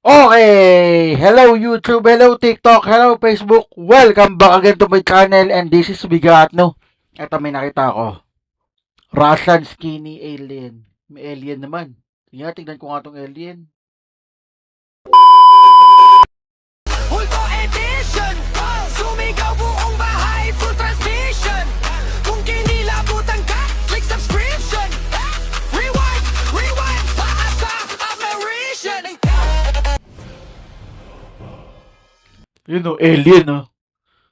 Okay, hello YouTube, hello TikTok, hello Facebook. Welcome back again to my channel and this is Bigat, no? Ito may nakita ko. Russian skinny alien. May alien naman. Tingnan ko nga tong alien. Hulto edition, sumigaw buong bahay, full transmission. Kung kinilabutan ka, click subscription. Rewind, rewind, paasa, admiration. Yun o, alien o.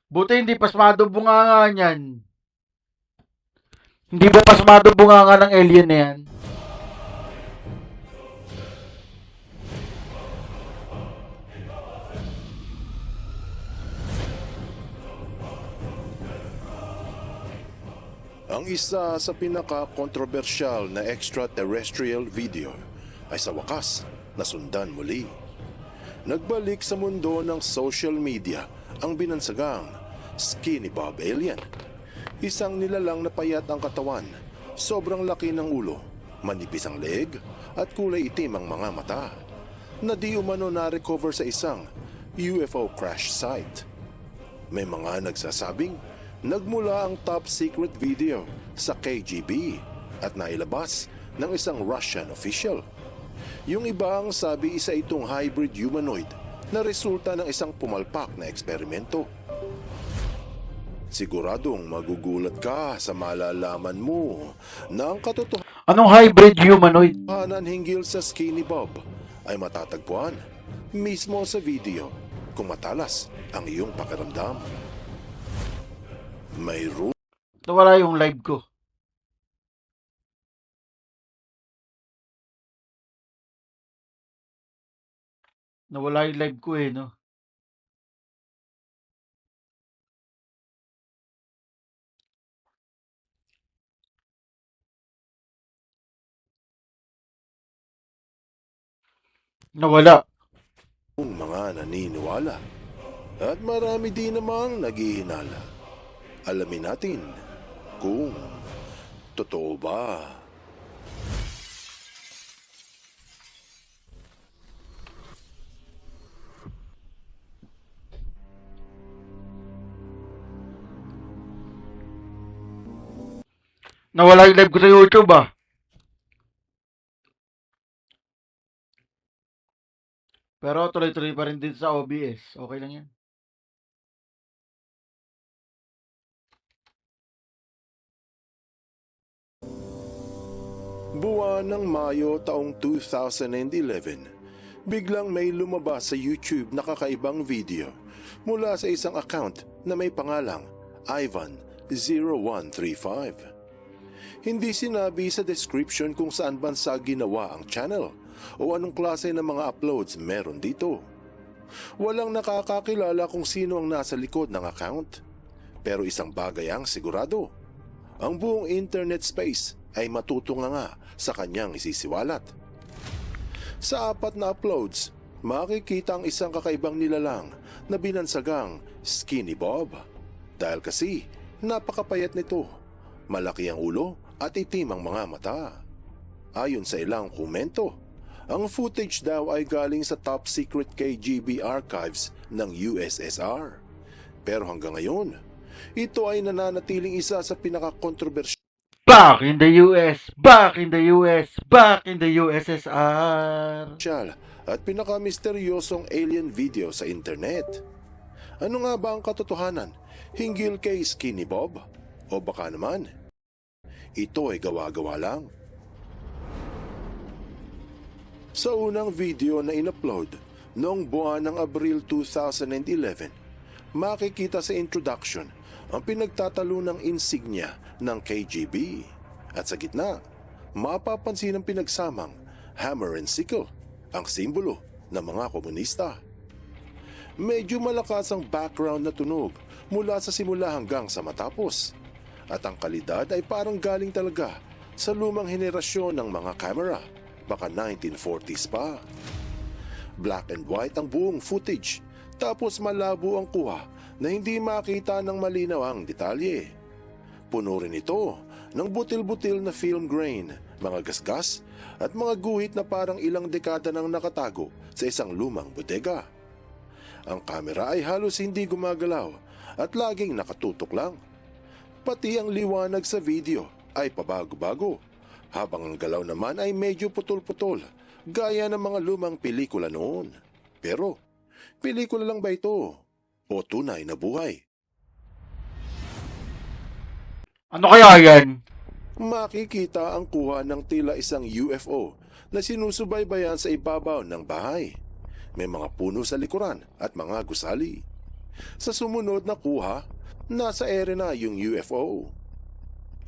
Buti hindi pasmado bunganga niyan. Hindi ba pasmado bunganga ng alien na yan? Ang isa sa pinaka-kontrobersyal na extraterrestrial video ay sa wakas nasundan muli. Nagbalik sa mundo ng social media ang binansagang Skinny Bob Alien. Isang nilalang na payat ang katawan, sobrang laki ng ulo, manipis ang leeg at kulay itim ang mga mata na di umano na-recover sa isang UFO crash site. May mga nagsasabing nagmula ang top secret video sa KGB at nailabas ng isang Russian official. Yung iba ang sabi isa itong hybrid humanoid na resulta ng isang pumalpak na eksperimento. Siguradong magugulat ka sa malalaman mo na ang katotohanan Anong hybrid humanoid? hinggil sa Skinny Bob ay matatagpuan mismo sa video kung matalas ang iyong pakiramdam. Mayroon Nawala yung live ko. Nawala yung live ko eh, no? Nawala. mga naniniwala at marami din namang naghihinala. Alamin natin kung totoo ba. Nawala yung live ko sa YouTube ah. Pero tuloy-tuloy pa rin din sa OBS. Okay lang yan. Buwan ng Mayo taong 2011, biglang may lumabas sa YouTube na kakaibang video mula sa isang account na may pangalang Ivan0135. Hindi sinabi sa description kung saan bansa ginawa ang channel o anong klase ng mga uploads meron dito. Walang nakakakilala kung sino ang nasa likod ng account. Pero isang bagay ang sigurado, ang buong internet space ay matutunga nga sa kanyang isisiwalat. Sa 4 na uploads, makikita ang isang kakaibang nilalang na binansagang Skinny Bob. Dahil kasi napakapayat nito, malaki ang ulo at itim ang mga mata. Ayon sa ilang komento, ang footage daw ay galing sa top secret KGB archives ng USSR. Pero hanggang ngayon, ito ay nananatiling isa sa pinaka-kontrobersyal Back in the US! Back in the US! Back in the USSR! at pinaka-misteryosong alien video sa internet. Ano nga ba ang katotohanan hinggil kay Skinny Bob? O baka naman, ito ay gawa-gawa lang. Sa unang video na in-upload noong buwan ng Abril 2011, makikita sa introduction ang pinagtatalo ng insignia ng KGB. At sa gitna, mapapansin ang pinagsamang hammer and sickle, ang simbolo ng mga komunista. Medyo malakas ang background na tunog mula sa simula hanggang sa matapos. At ang kalidad ay parang galing talaga sa lumang henerasyon ng mga camera, baka 1940s pa. Black and white ang buong footage, tapos malabo ang kuha na hindi makita ng malinaw ang detalye. Puno rin ito ng butil-butil na film grain, mga gasgas at mga guhit na parang ilang dekada nang nakatago sa isang lumang bodega. Ang kamera ay halos hindi gumagalaw at laging nakatutok lang. Pati ang liwanag sa video ay pabago-bago, habang ang galaw naman ay medyo putol-putol, gaya ng mga lumang pelikula noon. Pero, pelikula lang ba ito? O tunay na buhay? Ano kaya yan? Makikita ang kuha ng tila isang UFO na sinusubaybayan sa ibabaw ng bahay. May mga puno sa likuran at mga gusali. Sa sumunod na kuha, nasa ere na yung UFO.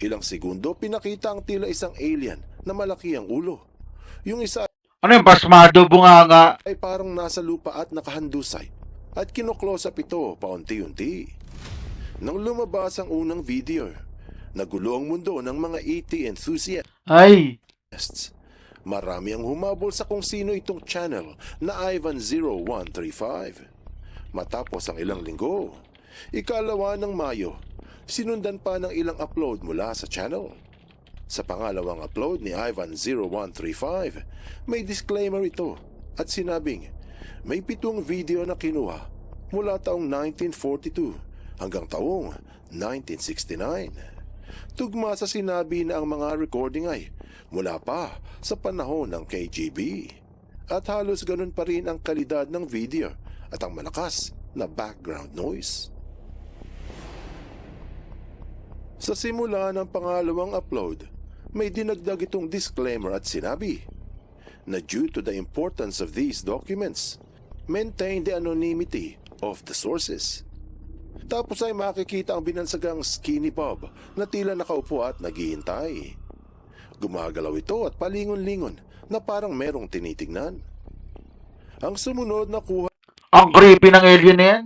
Ilang segundo, pinakita ang tila isang alien na malaki ang ulo. Yung isa Ano yung pasmado, bunganga? ay parang nasa lupa at nakahandusay at kino-close up ito paunti-unti. Nang lumabas ang unang video, nagulo ang mundo ng mga ET enthusiasts. Ay, Marami ang humabol sa kung sino itong channel na Ivan0135. Matapos ang ilang linggo, ikalawa ng Mayo, sinundan pa ng ilang upload mula sa channel. Sa pangalawang upload ni Ivan0135, may disclaimer ito at sinabing may 7 video na kinuha mula taong 1942 hanggang taong 1969. Tugma sa sinabi na ang mga recording ay mula pa sa panahon ng KGB at halos ganun pa rin ang kalidad ng video at ang malakas na background noise. Sa simula ng pangalawang upload, may dinagdag itong disclaimer at sinabi na due to the importance of these documents, maintain the anonymity of the sources. Tapos ay makikita ang binansagang Skinny Bob na tila nakaupo at naghihintay. Gumagalaw ito at palingon-lingon na parang merong tinitignan. Ang sumunod na kuha ang creepy ng alien na yan.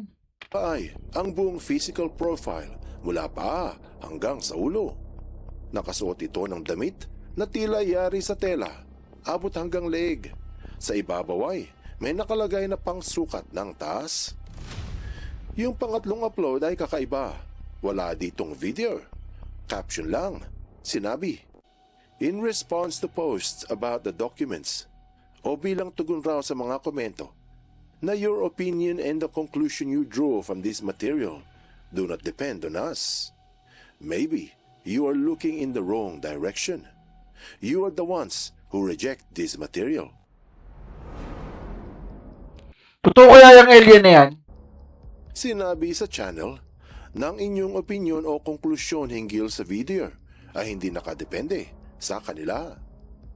ay ang buong physical profile mula pa hanggang sa ulo. Nakasuot ito ng damit na tila yari sa tela, abot hanggang leeg. Sa ibabaw ay may nakalagay na pangsukat ng taas. Yung pangatlong upload ay kakaiba. Wala ditong video. Caption lang. Sinabi, in response to posts about the documents, o bilang tugon raw sa mga komento, na your opinion and the conclusion you draw from this material do not depend on us. Maybe you are looking in the wrong direction. You are the ones who reject this material. Totoo kaya yung alien na yan? Sinabi sa channel na ang inyong opinion o konklusyon hinggil sa video ay hindi nakadepende sa kanila.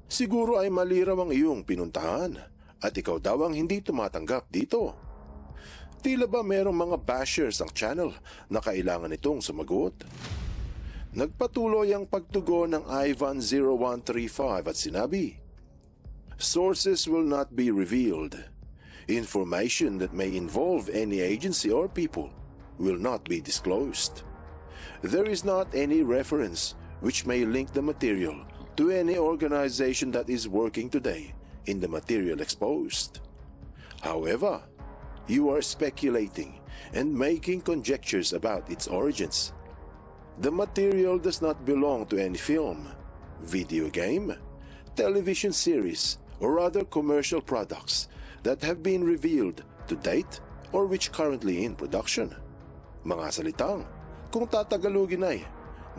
Siguro ay mali raw ang iyong pinuntahan at ikaw daw ang hindi tumatanggap dito. Tila ba merong mga bashers ang channel na kailangan itong sumagot? Nagpatuloy ang pagtugon ng Ivan0135 at sinabi, sources will not be revealed. Information that may involve any agency or people will not be disclosed. There is not any reference which may link the material to any organization that is working today in the material exposed. However, you are speculating and making conjectures about its origins. The material does not belong to any film, video game, television series, or other commercial products that have been revealed to date or which currently in production. Mga salitang, kung tatagalugin ay,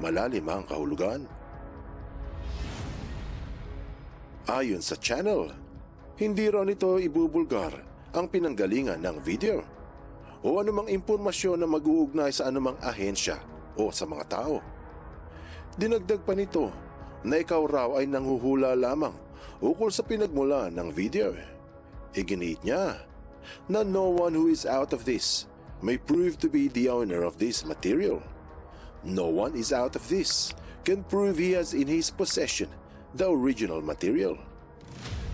malalim ang kahulugan. Ayon sa channel, hindi raw nito ibubulgar ang pinanggalingan ng video o anumang impormasyon na mag-uugnay sa anumang ahensya o sa mga tao. Dinagdag pa nito na ikaw raw ay nanghuhula lamang ukol sa pinagmula ng video. Iginiit niya na no one who is out of this may prove to be the owner of this material. No one is out of this can prove he has in his possession the original material.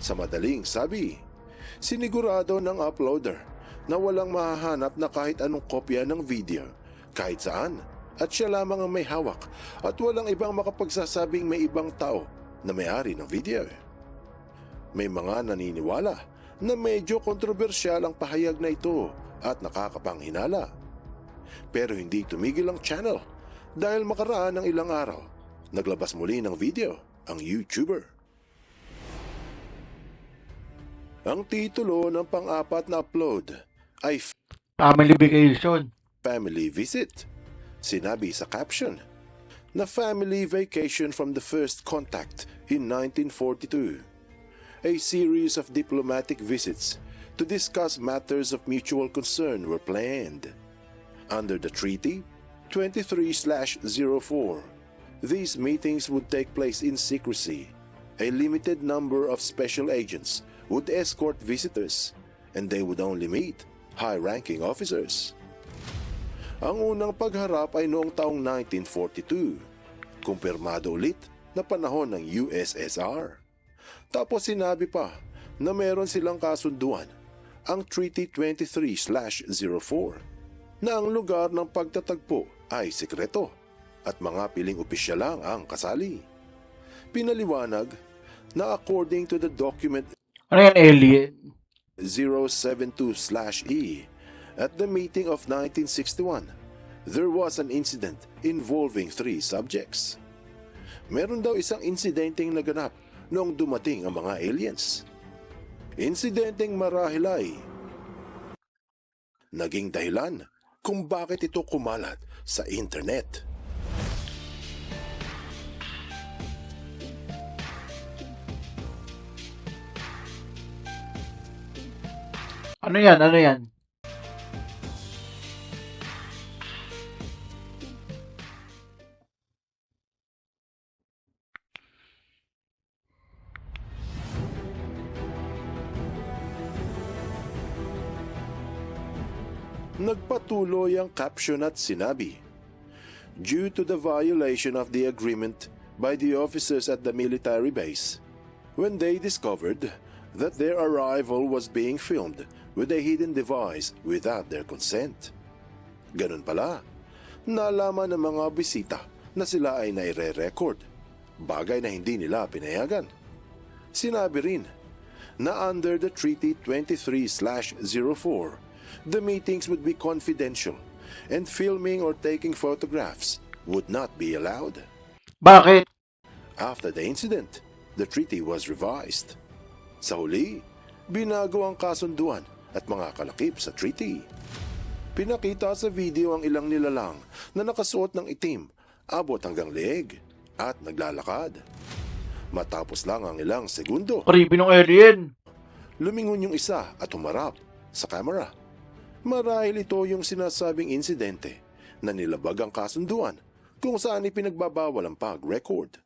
Sa madaling sabi, sinigurado ng uploader na walang mahahanap na kahit anong kopya ng video kahit saan at siya lamang ang may hawak at walang ibang makapagsasabing may ibang tao na may-ari ng video. May mga naniniwala na medyo kontrobersyal ang pahayag na ito at nakakapanghinala. Pero hindi tumigil ang channel dahil makaraan ng ilang araw, naglabas muli ng video ang YouTuber. Ang titulo ng pang-apat na upload ay Family vacation. Family Visit. Sinabi sa caption na family vacation from the first contact in 1942. A series of diplomatic visits to discuss matters of mutual concern were planned. Under the treaty 23/04, these meetings would take place in secrecy. A limited number of special agents would escort visitors, and they would only meet high-ranking officers. Ang unang pagharap ay noong taong 1942, kumpirmado ulit na panahon ng USSR. Tapos sinabi pa na meron silang kasunduan, ang Treaty 23/04, na ang lugar ng pagtatagpo ay sekreto at mga piling opisyal lang ang kasali. Pinaliwanag na according to the document Ano yan, alien? 072/E, at the meeting of 1961, there was an incident involving 3 subjects. Meron daw isang insidenteng naganap noong dumating ang mga aliens. Insidenteng marahil ay naging dahilan kung bakit ito kumalat sa internet. Ano yan? Ano yan? Nagpatuloy ang caption at sinabi, due to the violation of the agreement by the officers at the military base, when they discovered that their arrival was being filmed with a hidden device without their consent. Ganun pala, nalaman ng mga bisita na sila ay naire-record, bagay na hindi nila pinayagan. Sinabi rin na under the Treaty 23/04, the meetings would be confidential and filming or taking photographs would not be allowed. Bakit? After the incident, the treaty was revised. Sa huli, binago ang kasunduan at mga kalakip sa treaty. Pinakita sa video ang ilang nilalang na nakasuot ng itim, abot hanggang leeg, at naglalakad. Matapos lang ang ilang segundo, Creepy ng alien. lumingon yung isa at humarap sa camera. Marahil ito yung sinasabing insidente na nilabag ang kasunduan kung saan ipinagbabawal ang pag-record.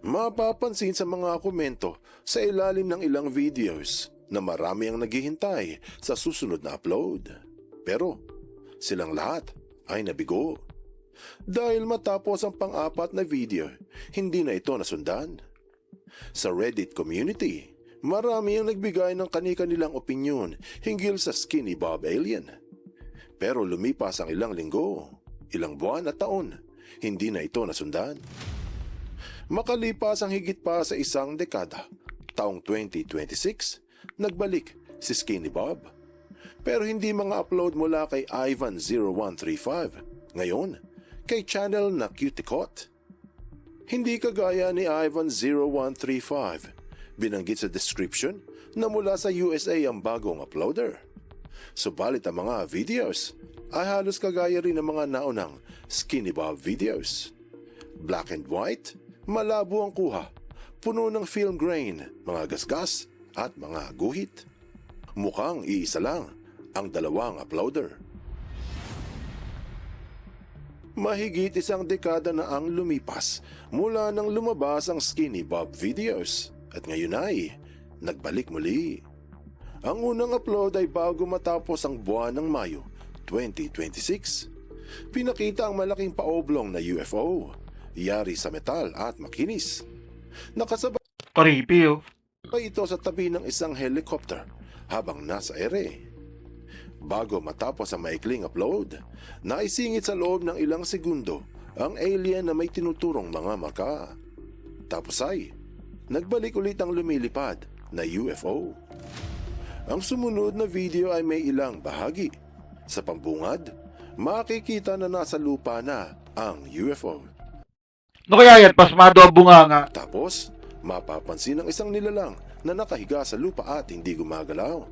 Mapapansin sa mga komento sa ilalim ng ilang videos na marami ang naghihintay sa susunod na upload. Pero silang lahat ay nabigo. Dahil matapos ang pang-apat na video, hindi na ito nasundan. Sa Reddit community, marami ang nagbigay ng kani-kanilang opinyon hinggil sa Skinny Bob alien. Pero lumipas ang ilang linggo, ilang buwan at taon, hindi na ito nasundan. Makalipas ang higit pa sa isang dekada, taong 2026, nagbalik si Skinny Bob. Pero hindi mga upload mula kay Ivan0135, ngayon kay channel na Cuticot. Hindi kagaya ni Ivan0135, binanggit sa description na mula sa USA ang bagong uploader. Subalit ang mga videos ay halos kagaya rin ng mga naunang Skinny Bob videos. Black and white, malabo ang kuha, puno ng film grain, mga gasgas at mga guhit. Mukhang iisa lang ang dalawang uploader. Mahigit isang dekada na ang lumipas mula nang lumabas ang Skinny Bob videos at ngayon ay nagbalik muli. Ang unang upload ay bago matapos ang buwan ng Mayo 2026. Pinakita ang malaking paoblong na UFO, yari sa metal at makinis. Nakasabay Creepy, oh. ito sa tabi ng isang helicopter habang nasa ere. Bago matapos ang maikling upload, naisingit sa loob ng ilang segundo ang alien na may tinuturong mga marka. Tapos ay nagbalik ulit ang lumilipad na UFO. Ang sumunod na video ay may ilang bahagi. Sa pambungad, makikita na nasa lupa na ang UFO. Ano kaya yan? Pasmado ang bunganga. Tapos, Mapapansin ang isang nilalang na nakahiga sa lupa at hindi gumagalaw.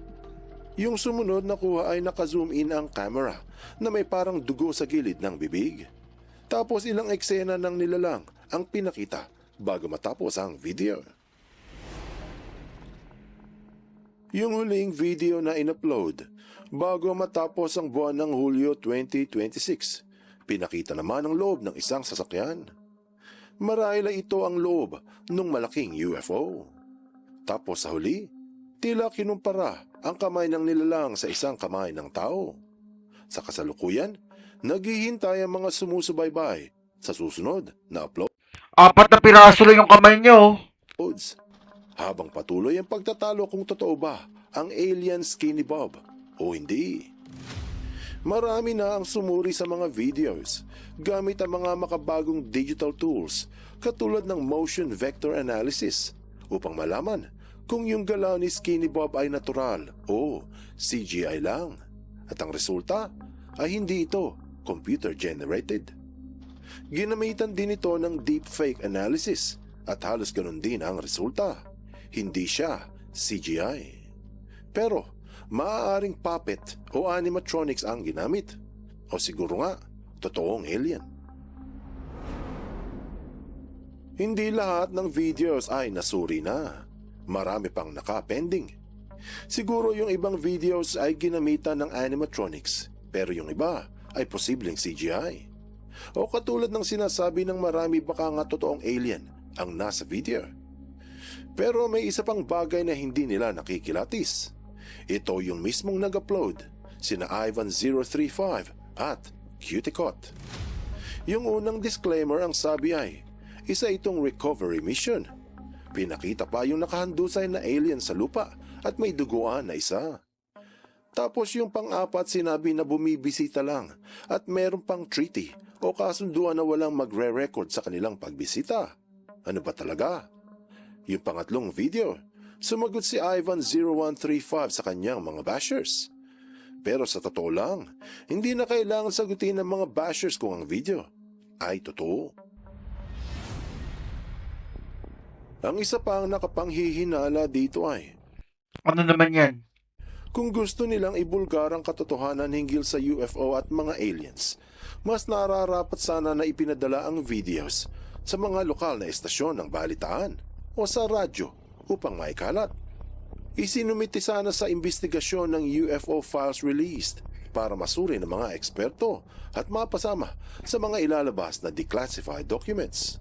Yung sumunod na kuha ay naka-zoom in ang camera na may parang dugo sa gilid ng bibig. Tapos ilang eksena ng nilalang ang pinakita bago matapos ang video. Yung huling video na in-upload bago matapos ang buwan ng Hulyo 2026, pinakita naman ang loob ng isang sasakyan. Marahil ay ito ang loob ng malaking UFO. Tapos sa huli, tila kinumpara ang kamay ng nilalang sa isang kamay ng tao. Sa kasalukuyan, naghihintay ang mga sumusubaybay sa susunod na uploads. 4 na piraso lang yung kamay nyo. Habang patuloy ang pagtatalo kung totoo ba ang alien Skinny Bob o hindi. Marami na ang sumuri sa mga videos gamit ang mga makabagong digital tools katulad ng motion vector analysis upang malaman kung yung galaw ni Skinny Bob ay natural o CGI lang. At ang resulta ay hindi ito computer generated. Ginamitan din ito ng deepfake analysis at halos ganun din ang resulta. Hindi siya CGI. Pero maaaring puppet o animatronics ang ginamit. O siguro nga, totoong alien. Hindi lahat ng videos ay nasuri na. Marami pang naka-pending. Siguro yung ibang videos ay ginamitan ng animatronics, pero yung iba ay posibleng CGI. O katulad ng sinasabi ng marami baka nga totoong alien ang nasa video. Pero may isa pang bagay na hindi nila nakikilatis. Ito yung mismong nag-upload, sina Ivan035 at Cuticot. Yung unang disclaimer ang sabi ay, isa itong recovery mission. Pinakita pa yung nakahandusay na alien sa lupa at may duguan na isa. Tapos yung pang-apat sinabi na bumibisita lang at meron pang treaty o kasunduan na walang magre-record sa kanilang pagbisita. Ano ba talaga? Yung pangatlong video, sumagot si Ivan0135 sa kanyang mga bashers. Pero sa totoo lang, hindi na kailangan sagutin ng mga bashers kung ang video ay totoo. Ang isa pang nakapanghihinala dito ay, Ano naman yan? kung gusto nilang ibulgar ang katotohanan hinggil sa UFO at mga aliens, mas nararapat sana na ipinadala ang videos sa mga lokal na estasyon ng balitaan o sa radyo upang maikalat. Isinumiti sana sa investigasyon ng UFO files released para masuri ng mga eksperto at mapasama sa mga ilalabas na declassified documents.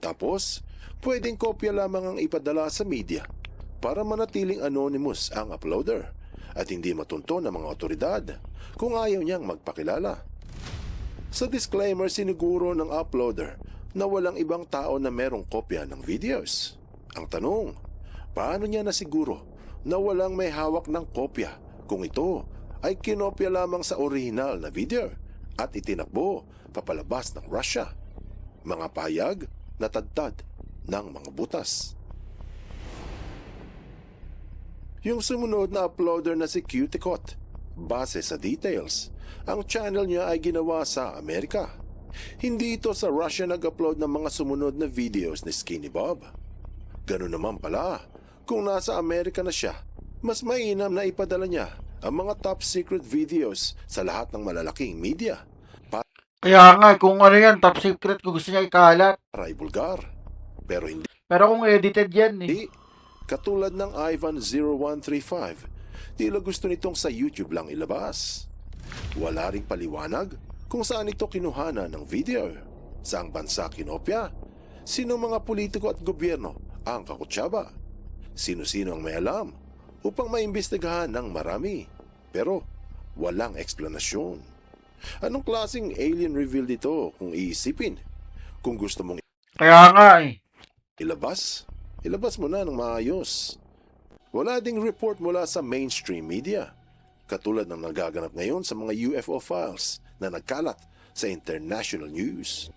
Tapos, pwedeng kopya lamang ang ipadala sa media para manatiling anonymous ang uploader at hindi matunto ng mga otoridad kung ayaw niyang magpakilala. Sa disclaimer siniguro ng uploader na walang ibang tao na merong kopya ng videos. Ang tanong, paano niya nasiguro na walang may hawak ng kopya kung ito ay kinopya lamang sa orihinal na video at itinakbo papalabas ng Russia? Mga payag na tadtad ng mga butas. Yung sumunod na uploader na si Cuticot, base sa details, ang channel niya ay ginawa sa Amerika. Hindi ito sa Russia nag-upload ng mga sumunod na videos ni Skinny Bob. Ganun naman pala, kung nasa Amerika na siya, mas mainam na ipadala niya ang mga top secret videos sa lahat ng malalaking media Kaya nga, kung ano yan, top secret, kung gusto niya ikalat. para ibulgar. Pero hindi, Pero kung edited yan eh. katulad ng Ivan0135, tila gusto nitong sa YouTube lang ilabas. Wala ring paliwanag kung saan ito kinuhana ng video, saang bansa kinopya, sino mga politiko at gobyerno ang kakutsaba, sino-sino ang may alam upang maimbestigahan ng marami. Pero walang eksplanasyon. Anong klaseng alien reveal dito kung iisipin? Kung gusto mong Kaya nga eh. ilabas mo na ng maayos. Wala ding report mula sa mainstream media, katulad ng nagaganap ngayon sa mga UFO files na nagkalat sa international news.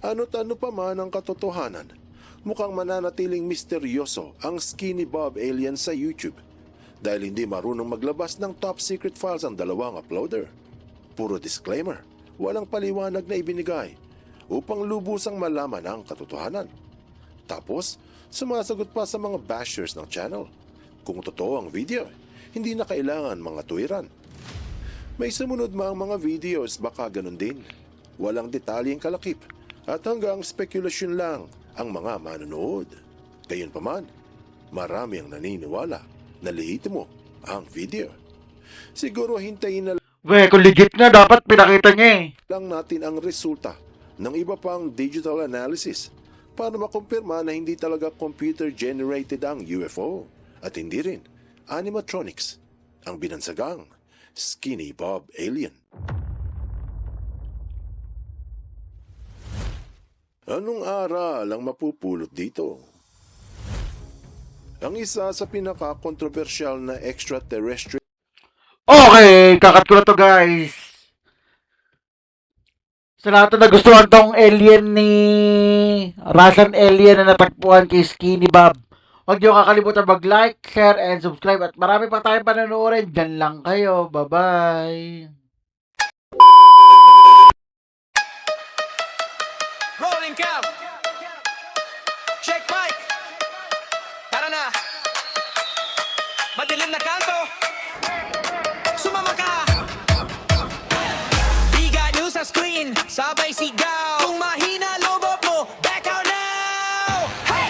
Ano't ano pa man ang katotohanan, mukhang mananatiling misteryoso ang Skinny Bob alien sa YouTube dahil hindi marunong maglabas ng top secret files ang dalawang uploader. Puro disclaimer, walang paliwanag na ibinigay upang lubusang malaman ang katotohanan. Tapos, sumasagot pa sa mga bashers ng channel. Kung totoo ang video, hindi na kailangan mga tuwiran. May sumunod mang mga videos baka ganun din. Walang detalyeng kalakip at hanggang spekulasyon lang ang mga manonood. Gayunpaman, marami ang naniniwala na lehitimo ang video. Siguro hintayin na Kung legit nga, dapat pinakita niya eh. lang natin ang resulta ng iba pang digital analysis para makumpirma na hindi talaga computer-generated ang UFO at hindi rin animatronics ang binansagang Skinny Bob alien. Anong aral ang mapupulot dito? Ang isa sa pinaka-controversial na extraterrestrial Okay, kakat ko na to guys. Sa lahat na nagustuhan tong alien ni Russian alien na natagpuan kay Skinny Bob, huwag niyo kakalimutan mag-like, share, and subscribe. At marami pa tayong panonoodin. Diyan lang kayo. Bye-bye. Rolling cam. Check mic. Tara na. Madilim na kanto. Sumama ka. Biga news sa screen. Sabay sigaw. Kung mahina lobot mo, back out now. Hey!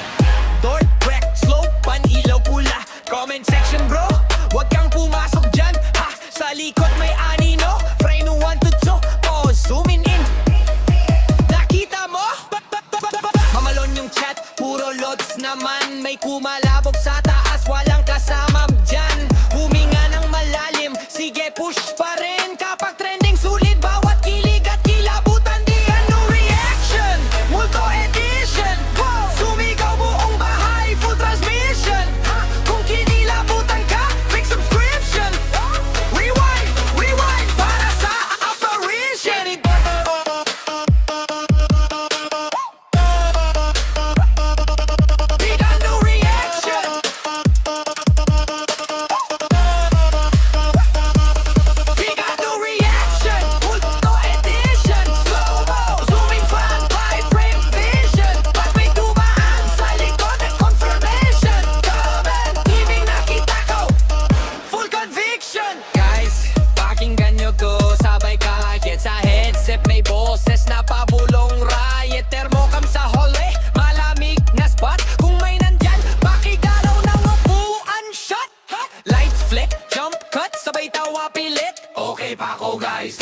Dork, wreck, slow, pan-ilaw pula. Comment section bro. Huwag kang pumasok dyan. Ha! Sa likod may anino. Frame 1 to 2. Pause, zooming in. Nakita mo? Mamalon yung chat, puro lods naman. May kumalabog sa taas, walang kasama dyan. Huminga ng malalim, sige push pa rin. Kapag trending sulit, bawat kilig at kilabutan. Di ano reaction, multo edition. Sumigaw buong bahay, full transmission. Kung kinilabutan ka, click subscription. Rewind, rewind, para sa apparition. Big ano reaction. Big ano reaction. Multo edition. Slow-mo, zooming fan, high frame vision. Pag may dumaan sa likod ng confirmation. Comment, giving nakita ko. Full conviction. Guys, pakinggan nyo to. Sabay kahagit sa headset. May boses na pabulong riot. Thermocam sa hallway. Malamig na spot. Kung may nandyan, makigalaw ng upuan shot. Lights flick, jump cut. Sabay tawa pilit. Okay pa ako guys.